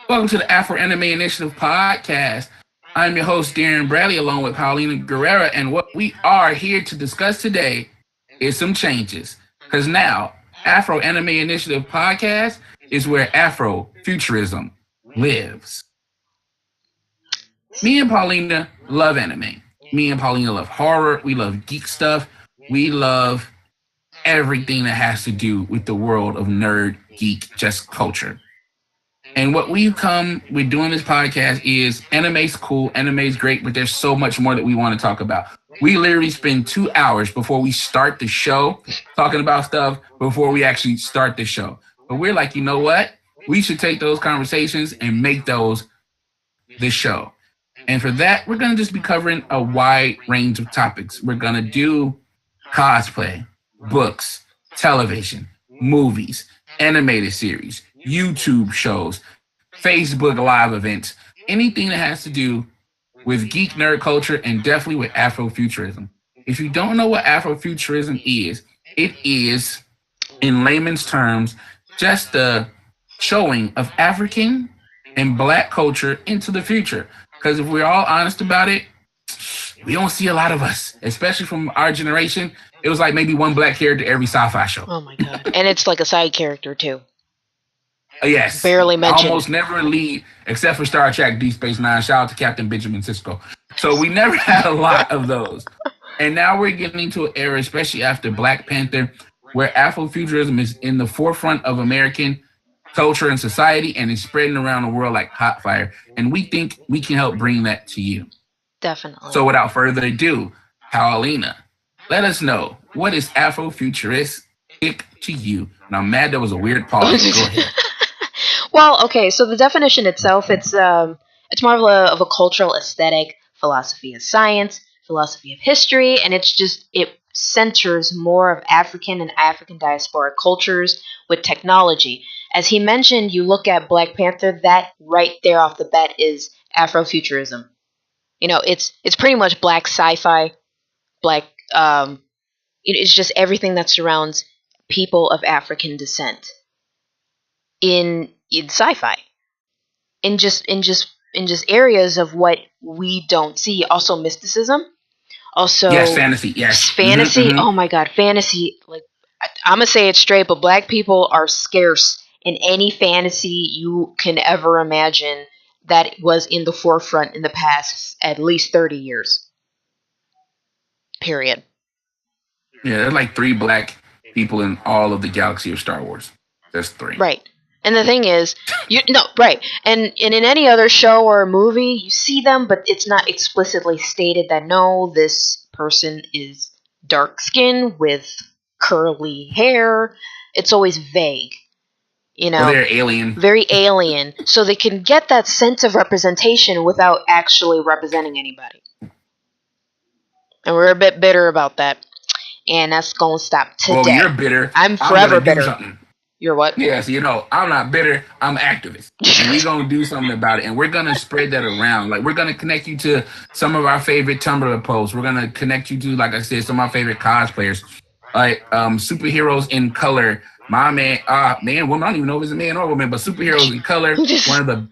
Welcome to the Afro Anime Initiative podcast. I'm your host, Darren Bradley, along with Paulina Guerrera, and what we are here to discuss today is some changes. Because now, Afro Anime Initiative podcast is where Afrofuturism lives. Me and Paulina love anime. Me and Paulina love horror. We love geek stuff. We love everything that has to do with the world of nerd, geek, just culture. And what we've come with doing this podcast is anime's cool, anime's great, but there's so much more that we want to talk about. We literally spend 2 hours before we start the show talking about stuff before we actually start the show. But we're like, you know what? We should take those conversations and make those the show. And for that, we're going to just be covering a wide range of topics. We're going to do cosplay, books, television, movies, animated series, YouTube shows, Facebook live events, anything that has to do with geek nerd culture and definitely with Afrofuturism. If you don't know what Afrofuturism is, it is, in layman's terms, just the showing of African and Black culture into the future. Because if we're all honest about it, we don't see a lot of us, especially from our generation. It was like maybe one Black character every sci-fi show. Oh my god. And it's like a side character too. Yes. Barely mentioned. Almost never a lead, except for Star Trek Deep Space Nine. Shout out to Captain Benjamin Sisko. So we never had a lot of those. And now we're getting into an era, especially after Black Panther, where Afrofuturism is in the forefront of American culture and society and is spreading around the world like hot fire. And we think we can help bring that to you. Definitely. So without further ado, Paulina, let us know, what is Afrofuturistic to you? And I'm mad there was a weird pause. Go ahead. Well, okay, so the definition itself, it's more of a cultural aesthetic, philosophy of science, philosophy of history, and it centers more of African and African diasporic cultures with technology. As he mentioned, you look at Black Panther, that right there off the bat is Afrofuturism. You know, it's pretty much Black sci-fi, Black. It's just everything that surrounds people of African descent in sci-fi, in just areas of what we don't see. Also mysticism. Also, yes, fantasy. Yes, fantasy. Mm-hmm. Oh my god, fantasy! Like I'm gonna say it straight, but Black people are scarce in any fantasy you can ever imagine that was in the forefront in the past at least 30 years. Period. Yeah, there's like 3 Black people in all of the galaxy of Star Wars. There's 3. Right. And the thing is, right. And in any other show or movie, you see them, but it's not explicitly stated that no, this person is dark skinned with curly hair. It's always vague. You know, well, they're alien. Very alien. So they can get that sense of representation without actually representing anybody. And we're a bit bitter about that. And that's going to stop today. Well, you're bitter. I'm forever bitter. You're what? Yes, I'm not bitter. I'm an activist. And we're going to do something about it. And we're going to spread that around. Like, we're going to connect you to some of our favorite Tumblr posts. We're going to connect you to, like I said, some of our favorite cosplayers. Like, superheroes in color. My man, woman, I don't even know if it's a man or a woman, but superheroes in color, one of the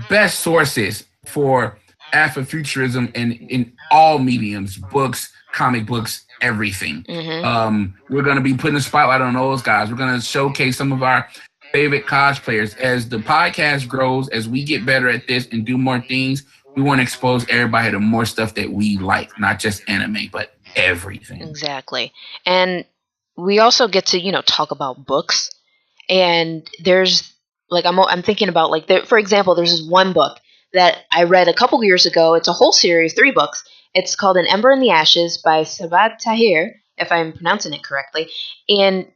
best sources for Afrofuturism in all mediums, books, comic books, everything. Mm-hmm. We're going to be putting a spotlight on those guys. We're going to showcase some of our favorite cosplayers. As the podcast grows, as we get better at this and do more things, we want to expose everybody to more stuff that we like, not just anime, but everything. Exactly. And we also get to, talk about books. And there's, like, I'm thinking about, like, for example, there's this one book that I read a couple years ago. It's a whole series, 3 books. It's called An Ember in the Ashes by Sabat Tahir, if I'm pronouncing it correctly. And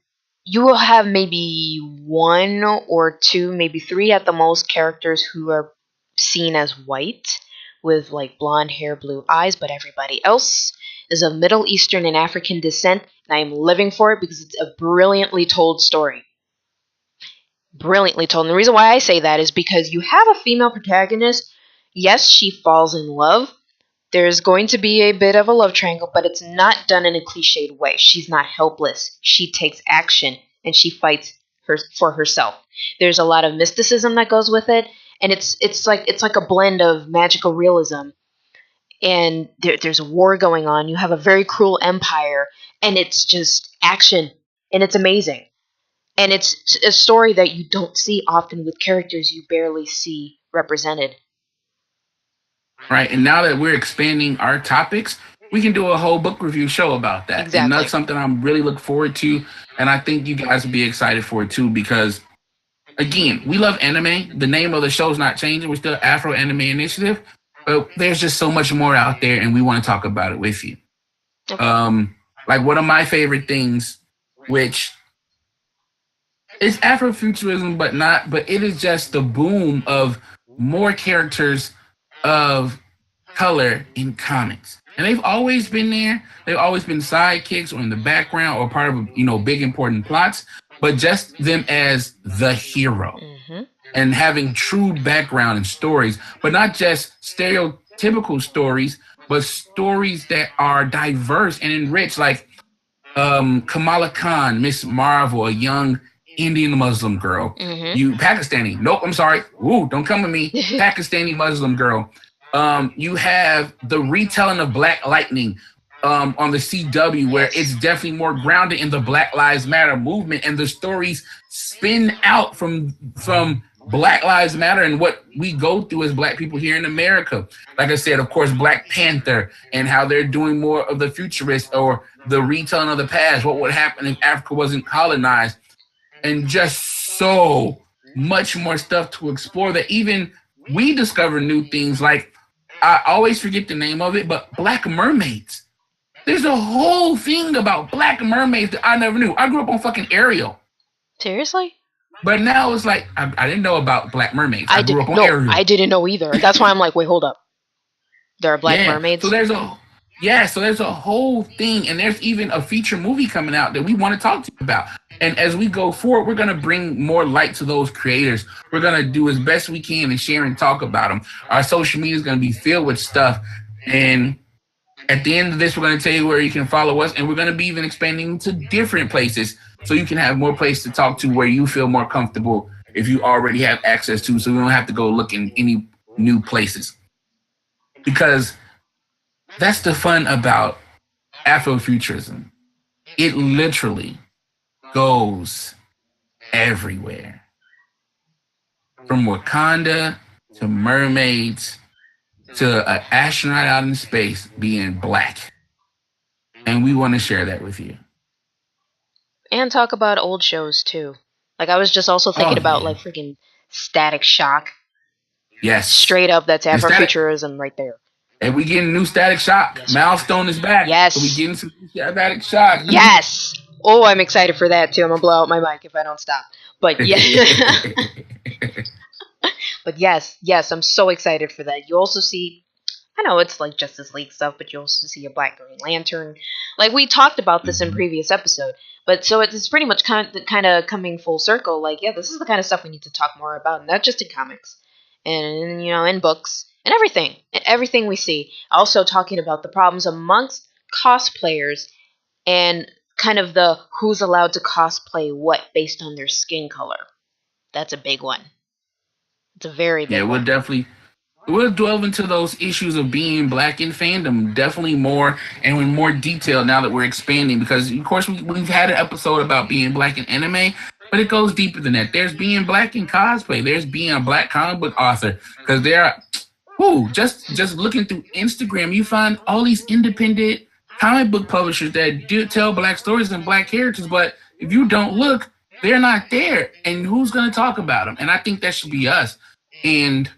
you will have maybe 1 or 2, maybe 3 at the most characters who are seen as white with like blonde hair, blue eyes, but everybody else is of Middle Eastern and African descent, and I am living for it because it's a brilliantly told story. Brilliantly told. And the reason why I say that is because you have a female protagonist. Yes, she falls in love. There's going to be a bit of a love triangle, but it's not done in a cliched way. She's not helpless. She takes action, and she fights for herself. There's a lot of mysticism that goes with it, and it's like a blend of magical realism, and there's a war going on. You have a very cruel empire, and it's just action, and it's amazing. And it's a story that you don't see often with characters you barely see represented. Right. And now that we're expanding our topics, we can do a whole book review show about that. And Exactly. that's something I'm really looking forward to. And I think you guys will be excited for it too, because again, we love anime. The name of the show is not changing. We're still Afro Anime Initiative, but there's just so much more out there, and we want to talk about it with you. Okay. Like one of my favorite things, which is Afrofuturism, but it is just the boom of more characters of color in comics. And they've always been there. They've always been sidekicks or in the background or part of, big important plots, but just them as the hero Mm-hmm. and having true background and stories, but not just stereotypical stories, but stories that are diverse and enriched, like Kamala Khan, Miss Marvel, a young Indian Muslim girl. Mm-hmm. You Pakistani. Nope, I'm sorry. Ooh, don't come with me. Pakistani Muslim girl. You have the retelling of Black Lightning on the CW, where it's definitely more grounded in the Black Lives Matter movement, and the stories spin out from Black Lives Matter and what we go through as Black people here in America. Like I said, of course, Black Panther and how they're doing more of the futurist or the retelling of the past. What would happen if Africa wasn't colonized? And just so much more stuff to explore that even we discover new things. Like, I always forget the name of it, but Black Mermaids. There's a whole thing about Black Mermaids that I never knew. I grew up on fucking Ariel. Seriously? But now it's like, I didn't know about Black Mermaids. I grew up on Ariel. I didn't know either. That's why I'm like, wait, hold up. There are Black mermaids? So there's a whole thing, and there's even a feature movie coming out that we want to talk to you about. And as we go forward, we're going to bring more light to those creators. We're going to do as best we can and share and talk about them. Our social media is going to be filled with stuff. And at the end of this, we're going to tell you where you can follow us, and we're going to be even expanding to different places so you can have more places to talk to where you feel more comfortable if you already have access to, so we don't have to go look in any new places. Because that's the fun about Afrofuturism. It literally goes everywhere. From Wakanda to mermaids to an astronaut out in space being Black. And we want to share that with you. And talk about old shows too. Like, I was just also thinking about like freaking Static Shock. Yes. Straight up, that's Afrofuturism right there. And we getting new Static Shock. Yes. Milestone is back. Yes. So we getting some Static Shock. Yes. Oh, I'm excited for that too. I'm gonna blow out my mic if I don't stop. But yeah. But yes, I'm so excited for that. You also see, I know it's like Justice League stuff, but you also see a Black Green Lantern. Like, we talked about this in previous episode, but so it's pretty much kind of coming full circle. Like, yeah, this is the kind of stuff we need to talk more about, not just in comics, and in books and everything we see. Also talking about the problems amongst cosplayers and kind of the who's allowed to cosplay what based on their skin color. That's a big one. It's a very big one. We'll delve into those issues of being Black in fandom definitely more and in more detail now that we're expanding, because of course we've had an episode about being Black in anime, but it goes deeper than that. There's being Black in cosplay. There's being a Black comic book author, because there are just looking through Instagram, you find all these independent comic book publishers that do tell Black stories and Black characters, but if you don't look, they're not there. And who's going to talk about them? And I think that should be us. And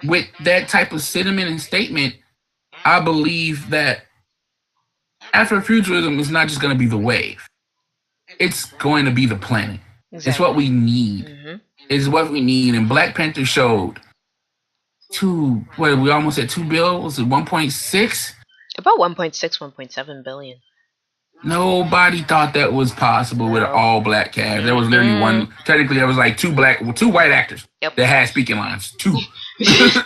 with that type of sentiment and statement, I believe that Afrofuturism is not just going to be the wave. It's going to be the planet. Exactly. It's what we need. Mm-hmm. It's what we need. And Black Panther showed we almost at 2 billion? Was it 1.6? About 1.6, 1.7 billion. Nobody thought that was possible with an all Black cast. There was literally one. Technically, there was like two white actors that had speaking lines. Two.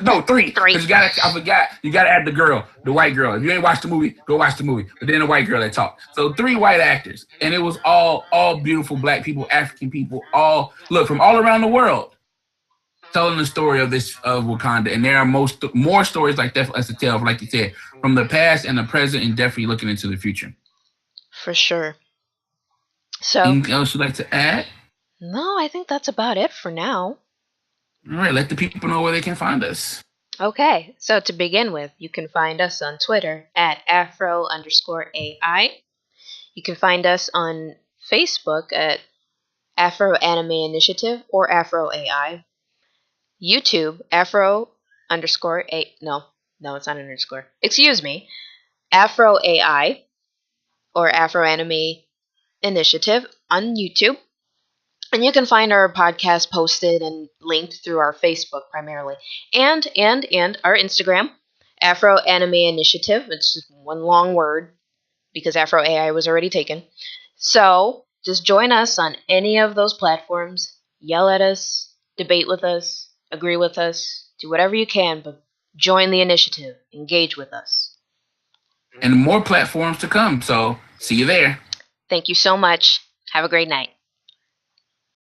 No, three. Three. Because I forgot, you gotta add the girl, the white girl. If you ain't watched the movie, go watch the movie. But then the white girl that talked. So three white actors, and it was all beautiful black people, African people, all look from all around the world, telling the story of this of Wakanda. And there are more stories like that for us to tell, like you said, from the past and the present, and definitely looking into the future. For sure. So, Anything else you'd like to add? no, I think that's about it for now. All right, let the people know where they can find us. Okay, so to begin with, you can find us on Twitter at Afro_AI. You can find us on Facebook at Afro Anime Initiative or Afro AI. YouTube, Afro_A. No, it's not an underscore. Excuse me. Afro AI or Afro Anime Initiative on YouTube. And you can find our podcast posted and linked through our Facebook primarily. And our Instagram, Afro Anime Initiative. It's just one long word because Afro AI was already taken. So just join us on any of those platforms. Yell at us, debate with us, agree with us, do whatever you can, but join the initiative. Engage with us. And more platforms to come. So see you there. Thank you so much. Have a great night.